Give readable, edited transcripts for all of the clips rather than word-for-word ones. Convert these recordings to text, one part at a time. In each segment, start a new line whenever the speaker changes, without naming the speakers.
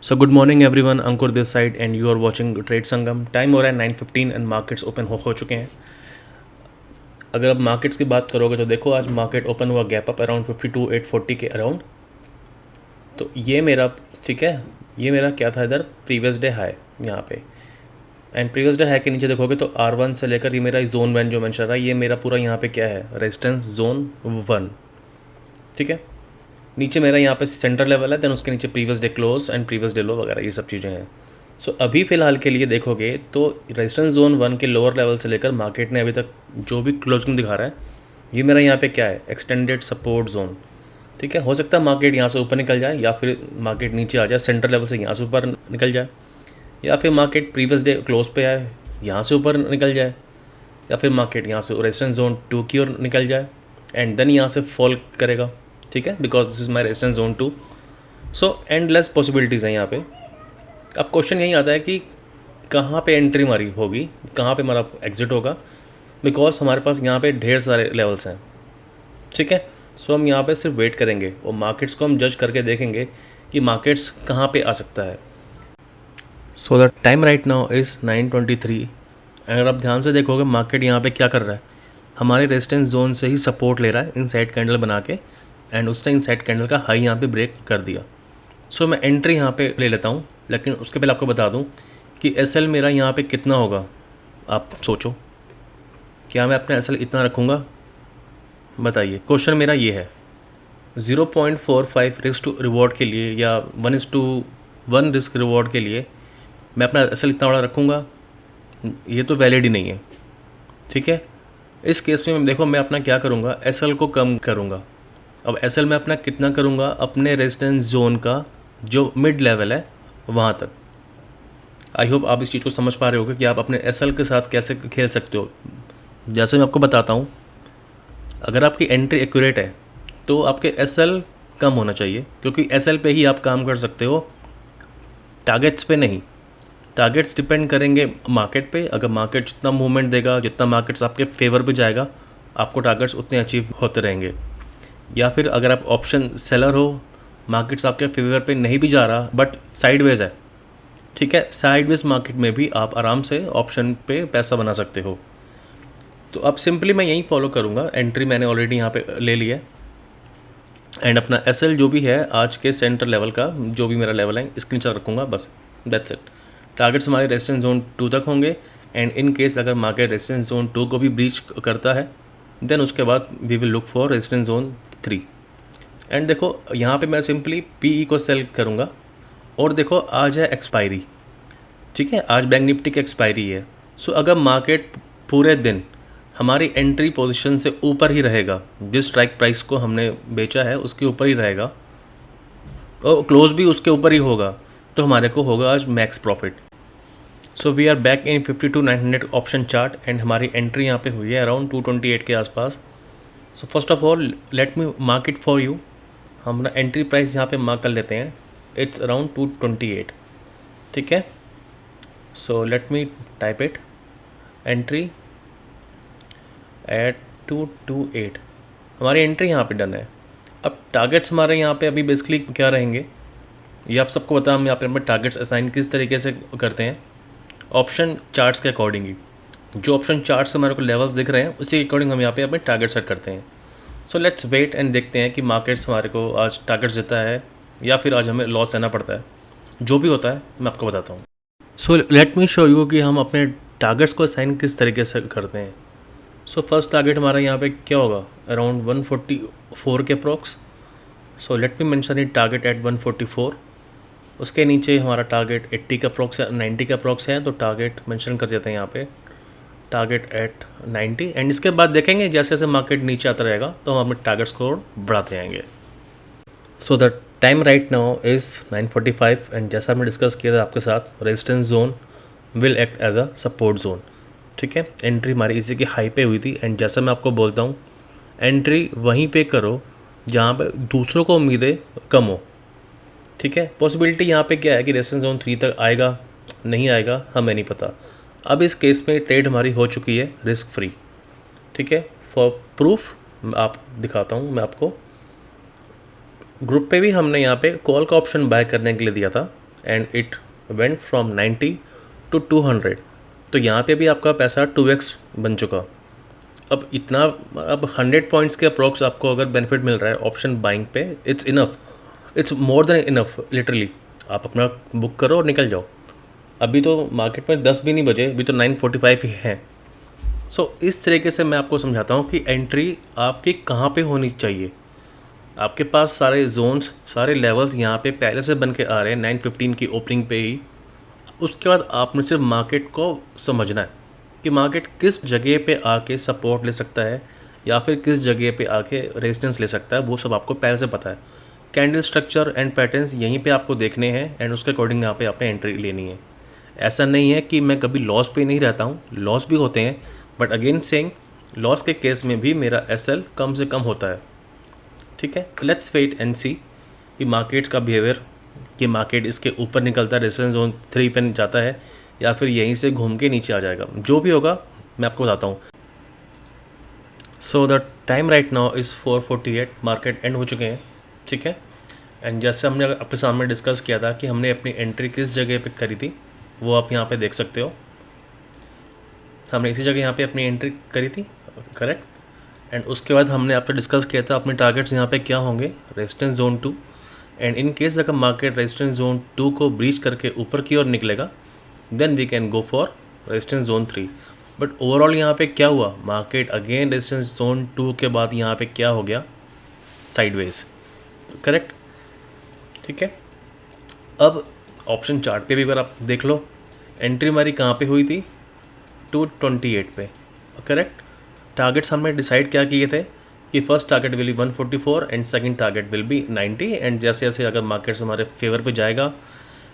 So good morning everyone, Ankur this side and you are watching Trade Sangam. Time हो रहा है 9:15 and markets open हो चुके हैं। अगर आप मार्केट्स की बात करोगे तो देखो आज मार्केट ओपन हुआ गैप अप अराउंड 52,840 के अराउंड। तो ये मेरा ठीक है, ये मेरा क्या था इधर प्रीवियस डे हाई यहाँ पे। एंड प्रीवियस डे हाई के नीचे देखोगे तो R1 से लेकर ये मेरा जोन 1 जो मैंशन रहा है, ये मेरा पूरा यहाँ पे क्या है रेजिस्टेंस जोन 1। ठीक है, नीचे मेरा यहाँ पे सेंटर लेवल है, देन उसके नीचे previous day close and previous day लो वगैरह ये सब चीज़ें हैं। सो अभी फ़िलहाल के लिए देखोगे तो रेजिस्टेंस जोन 1 के लोअर लेवल से लेकर मार्केट ने अभी तक जो भी क्लोजिंग दिखा रहा है, ये मेरा यहाँ पे क्या है एक्सटेंडेड सपोर्ट जोन। ठीक है, हो सकता है मार्केट यहाँ से ऊपर निकल जाए या फिर मार्केट नीचे आ जाए, सेंटर लेवल से यहाँ से ऊपर निकल जाए, या फिर मार्केट प्रीवियस डे क्लोज पे आए यहाँ से ऊपर निकल जाए, या फिर मार्केट यहाँ से रेजिस्टेंस जोन 2 की ओर निकल जाए एंड देन यहाँ से फॉल करेगा। ठीक है, because this is my resistance zone 2। So endless possibilities हैं यहाँ पे। अब क्वेश्चन यही आता है कि कहाँ पे एंट्री हमारी होगी, कहाँ पे हमारा एग्जिट होगा, बिकॉज हमारे पास यहाँ पे ढेर सारे लेवल्स हैं। ठीक है, सो हम यहाँ पे सिर्फ वेट करेंगे और मार्केट्स को हम जज करके देखेंगे कि मार्केट्स कहाँ पे आ सकता है। सो the time right now is 9:23। अगर आप ध्यान से देखोगे मार्केट यहाँ पे क्या कर रहा है, हमारे रेजिस्टेंस जोन से ही सपोर्ट ले रहा है इनसाइड कैंडल बना के, एंड उसने इनसाइड कैंडल का हाई यहाँ पे ब्रेक कर दिया। सो मैं एंट्री यहाँ पे ले लेता हूँ, लेकिन उसके पहले आपको बता दूँ कि SL मेरा यहाँ पे कितना होगा। आप सोचो, क्या मैं अपना SL इतना रखूँगा? बताइए, क्वेश्चन मेरा ये है। 0.45 रिस्क टू रिवॉर्ड के लिए या 1:1 रिस्क रिवॉर्ड के लिए मैं अपना SL इतना बड़ा रखूँगा? ये तो वैलिड ही नहीं है। ठीक है, इस केस में देखो मैं अपना क्या करूँगा, SL को कम करूँगा। अब SL में अपना कितना करूँगा, अपने रेजिस्टेंस जोन का जो मिड लेवल है वहाँ तक। आई होप आप इस चीज़ को समझ पा रहे होगे कि आप अपने SL के साथ कैसे खेल सकते हो। जैसे मैं आपको बताता हूँ, अगर आपकी एंट्री एक्यूरेट है तो आपके SL कम होना चाहिए, क्योंकि SL पे ही आप काम कर सकते हो, टारगेट्स पे नहीं। टारगेट्स डिपेंड करेंगे मार्केट पे। अगर मार्केट जितना मूवमेंट देगा, जितना मार्केट्स आपके फेवर पे जाएगा, आपको टारगेट्स उतने अचीव होते रहेंगे। या फिर अगर आप ऑप्शन सेलर हो, मार्केट्स आपके फेवर पे नहीं भी जा रहा बट साइडवेज है, ठीक है, साइडवेज मार्केट में भी आप आराम से ऑप्शन पे पैसा बना सकते हो। तो अब सिंपली मैं यही फॉलो करूँगा। एंट्री मैंने ऑलरेडी यहाँ पे ले लिया एंड अपना SL जो भी है आज के सेंटर लेवल का, जो भी मेरा लेवल है इसके नीचे रखूँगा, बस दैट्स इट। टारगेट्स हमारे रेजिस्टेंस जोन 2 तक होंगे एंड इन केस अगर मार्केट रेजिस्टेंस जोन 2 को भी ब्रीच करता है, देन उसके बाद we will look for resistance zone 3। And देखो यहाँ पे मैं सिंपली PE को सेल करूँगा। और देखो आज है एक्सपायरी, ठीक है, आज बैंक निफ्टी की एक्सपायरी है। सो अगर मार्केट पूरे दिन हमारी एंट्री पोजीशन से ऊपर ही रहेगा, जिस स्ट्राइक प्राइस को हमने बेचा है उसके ऊपर ही रहेगा और क्लोज भी उसके ऊपर ही होगा, तो हमारे को होगा आज max profit. So we are back in 52,900 option chart and हमारी एंट्री यहाँ पे हुई है अराउंड 228 के आसपास। So first of all let me mark it for you. हम ना एंट्री प्राइस यहाँ पे मार्क कर लेते हैं, इट्स अराउंड 228। ठीक है, सो let me type it, entry eight 228। हमारी एंट्री यहाँ पे डन है। अब टारगेट्स हमारे यहाँ पे अभी बेसिकली क्या रहेंगे, ये आप सबको पता, हम यहाँ पे टारगेट्स असाइन किस तरीके से करते हैं, ऑप्शन चार्ट्स के अकॉर्डिंग ही। जो ऑप्शन चार्ट्स से हमारे को लेवल्स दिख रहे हैं उसी के अकॉर्डिंग हम यहाँ पे अपने टारगेट सेट करते हैं। सो लेट्स वेट एंड देखते हैं कि मार्केट्स हमारे को आज टारगेट देता है या फिर आज हमें लॉस सहना पड़ता है। जो भी होता है मैं आपको बताता हूँ। सो लेट मी शो यू कि हम अपने टारगेट्स को असाइन किस तरीके से करते हैं। सो फर्स्ट टारगेट हमारा यहाँ पे क्या होगा, अराउंड 144 के approx. So let me mention it target at 144। उसके नीचे हमारा टारगेट 80 का अप्रॉक्स है, 90 का अप्रॉक्स है, तो टारगेट मेंशन कर देते हैं यहाँ पे टारगेट एट 90। एंड इसके बाद देखेंगे जैसे जैसे मार्केट नीचे आता रहेगा तो हम अपने टारगेट्स को बढ़ाते जाएंगे। So the time right now is 9:45 and जैसा हमने डिस्कस किया था आपके साथ, resistance zone will act as a support zone. ठीक है, एंट्री हमारी इसी की हाई पे हुई थी एंड जैसा मैं आपको बोलता हूँ, एंट्री वहीं पे करो जहाँ पे दूसरों को उम्मीदें कम हो। ठीक है, पॉसिबिलिटी यहाँ पे क्या है कि रेजिस्टेंस जोन 3 तक आएगा नहीं आएगा हमें नहीं पता। अब इस केस में ट्रेड हमारी हो चुकी है रिस्क फ्री। ठीक है, फॉर प्रूफ आप दिखाता हूँ मैं आपको। ग्रुप पे भी हमने यहाँ पे कॉल का ऑप्शन बाय करने के लिए दिया था and it went from 90 to 200, तो यहाँ पे भी आपका पैसा 2x बन चुका। अब इतना, अब 100 पॉइंट्स के अप्रोक्स आपको अगर बेनिफिट मिल रहा है ऑप्शन बाइंग पे, it's enough, it's more than enough literally. आप अपना बुक करो और निकल जाओ। अभी तो मार्केट में 10 भी नहीं बजे, अभी तो 9:45 ही हैं। सो इस तरीके से मैं आपको समझाता हूँ कि एंट्री आपकी कहाँ पे होनी चाहिए। आपके पास सारे जोन्स, सारे लेवल्स यहाँ पे पहले से बन के आ रहे हैं 9:15 की ओपनिंग पे ही। उसके बाद आपने सिर्फ मार्केट को समझना है कि मार्केट किस जगह पे आके सपोर्ट ले सकता है या फिर किस जगह पे आके रेजिस्टेंस ले सकता है, वो सब आपको पहले से पता है। कैंडल स्ट्रक्चर एंड पैटर्न्स यहीं पे आपको देखने हैं एंड उसके अकॉर्डिंग यहाँ पे आपने एंट्री लेनी है। ऐसा नहीं है कि मैं कभी लॉस पे नहीं रहता हूँ, लॉस भी होते हैं, बट अगेन सेइंग लॉस के केस में भी मेरा एसएल कम से कम होता है। ठीक है, लेट्स वेट एंड सी कि मार्केट का बिहेवियर, कि मार्केट इसके ऊपर निकलता है, रेजिस्टेंस जोन 3 पे जाता है या फिर यहीं से घूम के नीचे आ जाएगा। जो भी होगा मैं आपको बताता हूँ। सो the time right now is 4:48, market and हो चुके हैं। ठीक है, एंड जैसे हमने अपने सामने डिस्कस किया था कि हमने अपनी एंट्री किस जगह पे करी थी, वो आप यहाँ पे देख सकते हो। हमने इसी जगह यहाँ पे अपनी एंट्री करी थी, करेक्ट। एंड उसके बाद हमने आपसे डिस्कस किया था अपने टारगेट्स यहाँ पे क्या होंगे, resistance zone 2। And in case अगर मार्केट रेजिस्टेंस जोन 2 को ब्रीच करके ऊपर की ओर निकलेगा, then we can go for resistance zone 3। But overall यहाँ पे क्या हुआ, मार्केट अगेन रेजिस्टेंस जोन 2 के बाद यहाँ पे क्या हो गया, साइडवेज, करेक्ट। ठीक है, अब ऑप्शन चार्ट पे भी अगर आप देख लो, एंट्री हमारी कहाँ पे हुई थी, 228 पे, करेक्ट। टारगेट्स हमने डिसाइड क्या किए थे कि first target will be 144 and second target will be 90। And जैसे जैसे अगर मार्केट्स हमारे फेवर पे जाएगा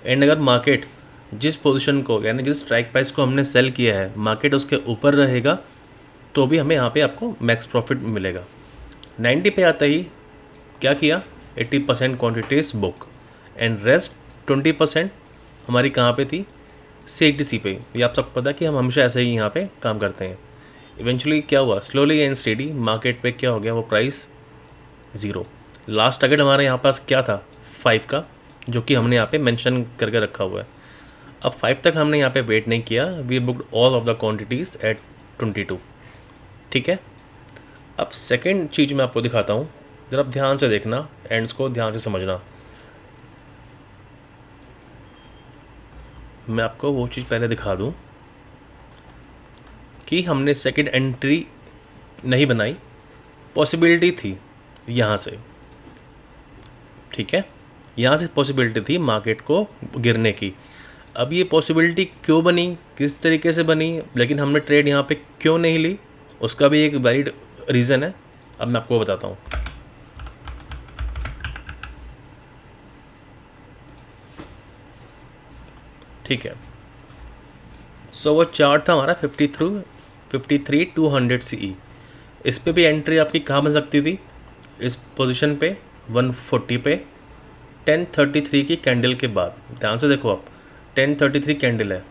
एंड अगर मार्केट जिस पोजीशन को यानी जिस स्ट्राइक प्राइस को हमने सेल किया है मार्केट उसके ऊपर रहेगा, तो भी हमें यहाँ पे आपको मैक्स प्रॉफिट मिलेगा। 90 पे आता ही क्या किया, 80% क्वान्टिटीज बुक एंड रेस्ट 20% हमारी कहाँ पे थी, CATC पे। ये आप सबको पता है कि हम हमेशा ऐसे ही यहाँ पे काम करते हैं। इवेंचुअली क्या हुआ, स्लोली एंड स्टेडी मार्केट पे क्या हो गया, वो प्राइस 0। लास्ट टारगेट हमारे यहाँ पास क्या था, 5 का, जो कि हमने यहाँ पे मेंशन करके रखा हुआ है। अब 5 तक हमने यहाँ पे वेट नहीं किया, we booked all of the quantities at 22। ठीक है, अब सेकेंड चीज़ मैं आपको दिखाता हूँ, ज़रा ध्यान से देखना एंड उसको ध्यान से समझना। मैं आपको वो चीज़ पहले दिखा दूँ कि हमने सेकंड एंट्री नहीं बनाई, पॉसिबिलिटी थी यहाँ से। ठीक है, यहाँ से पॉसिबिलिटी थी मार्केट को गिरने की। अब ये पॉसिबिलिटी क्यों बनी, किस तरीके से बनी, लेकिन हमने ट्रेड यहाँ पे क्यों नहीं ली, उसका भी एक वैलिड रीज़न है। अब मैं आपको बताता हूँ। ठीक है, सो वो चार्ट था हमारा 53 200 CE। इस पे भी एंट्री आपकी कहाँ बन सकती थी, इस पोजीशन पे 140 पे 1033 की कैंडल के बाद। ध्यान से देखो आप, 1033 कैंडल है।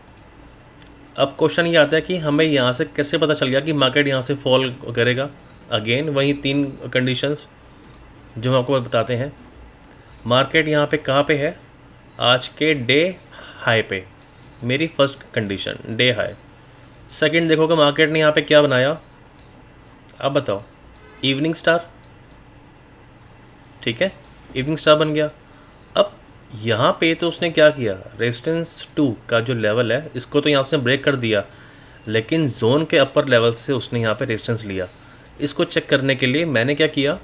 अब क्वेश्चन ये आता है कि हमें यहाँ से कैसे पता चल गया कि मार्केट यहाँ से फॉल करेगा। अगेन वही 3 कंडीशंस जो हम आपको बताते हैं। मार्केट यहाँ पे कहाँ पे है, आज के डे हाई पे, मेरी first condition day high. Second देखोगे मार्केट ने यहाँ पे क्या बनाया, आप बताओ, इवनिंग स्टार। ठीक है, इवनिंग स्टार बन गया। अब यहाँ पे तो उसने क्या किया, रेजिस्टेंस 2 का जो लेवल है इसको तो यहाँ से ब्रेक कर दिया, लेकिन जोन के अपर लेवल से उसने यहाँ पे रेजिस्टेंस लिया। इसको चेक करने के लिए मैंने क्या किया,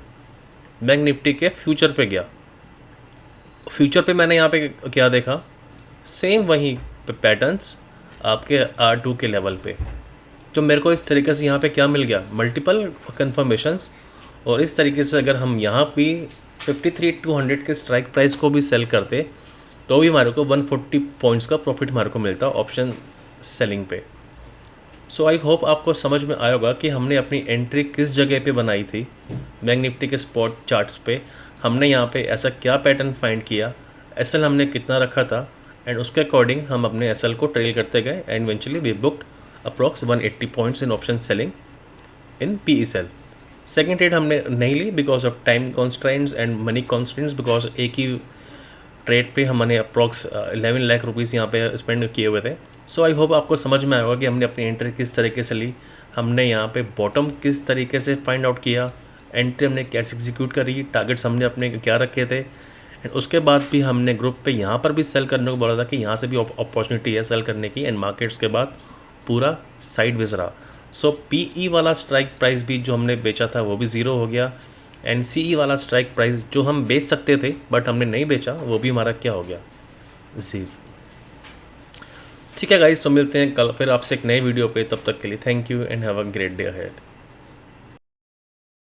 बैंक निफ्टी के फ्यूचर पे गया। फ्यूचर पे मैंने यहाँ पे क्या देखा, सेम वही पैटर्न्स आपके R2 के लेवल पे। तो मेरे को इस तरीके से यहाँ पे क्या मिल गया, मल्टीपल कन्फर्मेशंस। और इस तरीके से अगर हम यहाँ भी 53 200 के स्ट्राइक प्राइस को भी सेल करते तो भी हमारे को 140 पॉइंट्स का प्रॉफिट हमारे को मिलता ऑप्शन सेलिंग पे। सो आई होप आपको समझ में आया होगा कि हमने अपनी एंट्री किस जगह पे बनाई थी। बैंक निफ्टी के स्पॉट चार्ट्स पे हमने यहाँ पे ऐसा क्या पैटर्न फाइंड किया, एसएल हमने कितना रखा था, एंड उसके अकॉर्डिंग हम अपने एसएल को ट्रेल करते गए and eventually we booked approx 180 points in option selling in PE sell. Second trade हमने नहीं ली because of time constraints and money constraints, because एक ही ट्रेड पे हमने अप्रॉक्स 11 लाख रुपीज़ यहाँ पे स्पेंड किए हुए थे। सो आई होप आपको समझ में आएगा कि हमने अपनी एंट्री किस तरीके से ली, हमने यहाँ पे बॉटम किस तरीके से फाइंड आउट किया, एंट्री हमने कैसे एग्जीक्यूट करी, टारगेट्स हमने अपने क्या रखे थे, एंड उसके बाद भी हमने ग्रुप पे यहाँ पर भी सेल करने को बोला था कि यहाँ से भी अपॉर्चुनिटी है सेल करने की, एंड मार्केट्स के बाद पूरा साइड वेज रहा। सो पीई वाला स्ट्राइक प्राइस भी जो हमने बेचा था वो भी ज़ीरो हो गया, एंड सीई वाला स्ट्राइक प्राइस जो हम बेच सकते थे बट हमने नहीं बेचा वो भी हमारा क्या हो गया, ज़ीरो। ठीक है गाइस, तो मिलते हैं कल फिर आपसे एक नए वीडियो पे, तब तक के लिए thank you and have a great day ahead.